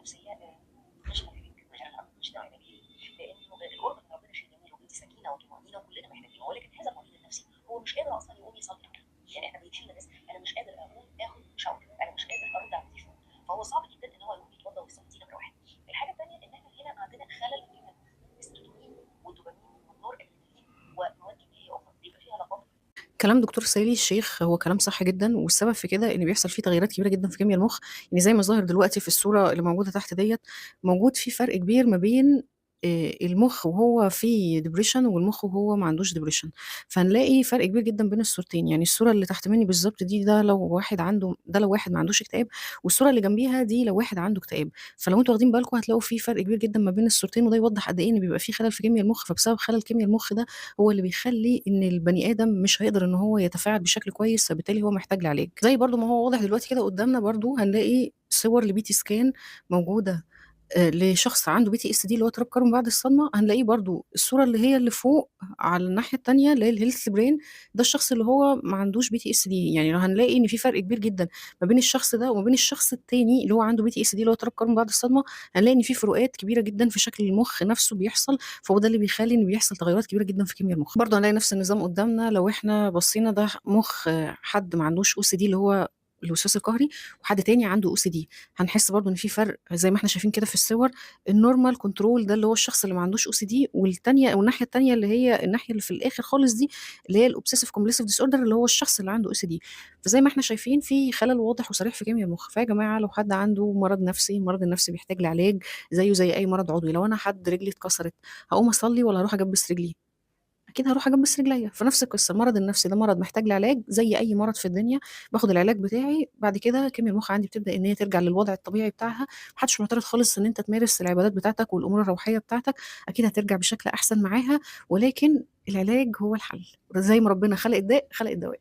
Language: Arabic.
نفسيه مش علاج، مش ده علاج، لانه القرب من ربنا شيء جميل وبيدي سكينه وطمانينه وكلنا محتاجينه، ولكن هذا المريض النفسي هو مش قادر اصلا يقوم يصلي. يعني احنا بنشيل الناس، انا مش قادر اقوم اخد شاور، انا مش قادر ارد على التليفون، فهو صعب جدا ان هو يقوم يتوضا ويصلي. دي نمره واحد. الحاجه الثانيه ان احنا هنا عندنا خلل في الاستروتونين والدوبامين والنور ادرينالين ومواد كيميائيه اخرى بيبقى فيها لخبطه. كلام دكتور سالي الشيخ هو كلام صح جدا، والسبب في كده ان بيحصل فيه تغيرات كبيره جدا في كيمياء المخ. يعني زي ما ظاهر دلوقتي في الصوره اللي موجوده تحت ديت، موجود في فرق كبير ما بين المخ وهو في ديبريشن والمخ وهو ما عندوش ديبريشن. فهنلاقي فرق كبير جدا بين الصورتين. يعني الصوره اللي تحت مني بالظبط دي، ده لو واحد عنده، ده لو واحد ما عندوش اكتئاب، والصوره اللي جنبيها دي لو واحد عنده اكتئاب. فلو انتوا واخدين بالكم هتلاقوا في فرق كبير جدا ما بين الصورتين، وده يوضح قد ايه ان بيبقى في خلل في كيمياء المخ. فبسبب خلل كيمياء المخ ده هو اللي بيخلي ان البني ادم مش هيقدر ان هو يتفاعل بشكل كويس، فبالتالي هو محتاج لعلاج. زي برضو ما هو واضح دلوقتي كده قدامنا، برضو هنلاقي صور لبي تي سكان موجوده لشخص عنده بي تي اس دي اللي هو اضطراب قرن بعد الصدمه. هنلاقيه برضو الصوره اللي هي اللي فوق على الناحيه التانيه اللي هي الهيلث برين، ده الشخص اللي هو ما عندوش بي تي اس دي. يعني هنلاقي ان في فرق كبير جدا ما بين الشخص ده وما بين الشخص التاني اللي هو عنده بي تي اس دي اللي هو اضطراب قرن بعد الصدمه. هنلاقي ان في فروقات كبيره جدا في شكل المخ نفسه بيحصل. فهو ده اللي بيخلي ان بيحصل تغيرات كبيره جدا في كيمياء المخ. برضه هنلاقي نفس النظام قدامنا لو احنا بصينا، ده مخ حد ما عندوش او سي دي اللي هو الوسواس القهري، وحد تاني عنده او سي دي. هنحس برضو ان في فرق زي ما احنا شايفين كده في الصور. النورمال كنترول ده اللي هو الشخص اللي ما عندوش او سي دي، والتانيه او الناحيه التانيه اللي هي الناحيه اللي في الاخر خالص دي اللي هي الاوبسيسيف كومبليسيف ديس اوردر اللي هو الشخص اللي عنده او سي دي. فزي ما احنا شايفين في خلل واضح وصريح في كيمياء المخ. فيا جماعه لو حد عنده مرض نفسي، المرض النفسي بيحتاج لعلاج زيه زي اي مرض عضوي. لو انا حد رجلي اتكسرت هقوم اصلي ولا هروح اجبس رجلي؟ اكيد هروح اجبس رجليا. فنفس القصه، المرض النفسي ده مرض محتاج لعلاج زي اي مرض في الدنيا. باخد العلاج بتاعي، بعد كده كيمياء المخ عندي بتبدا ان هي ترجع للوضع الطبيعي بتاعها. محدش معترض خالص ان انت تمارس العبادات بتاعتك والامور الروحيه بتاعتك، اكيد هترجع بشكل احسن معاها. ولكن العلاج هو الحل، زي ما ربنا خلق الداء خلق الدواء.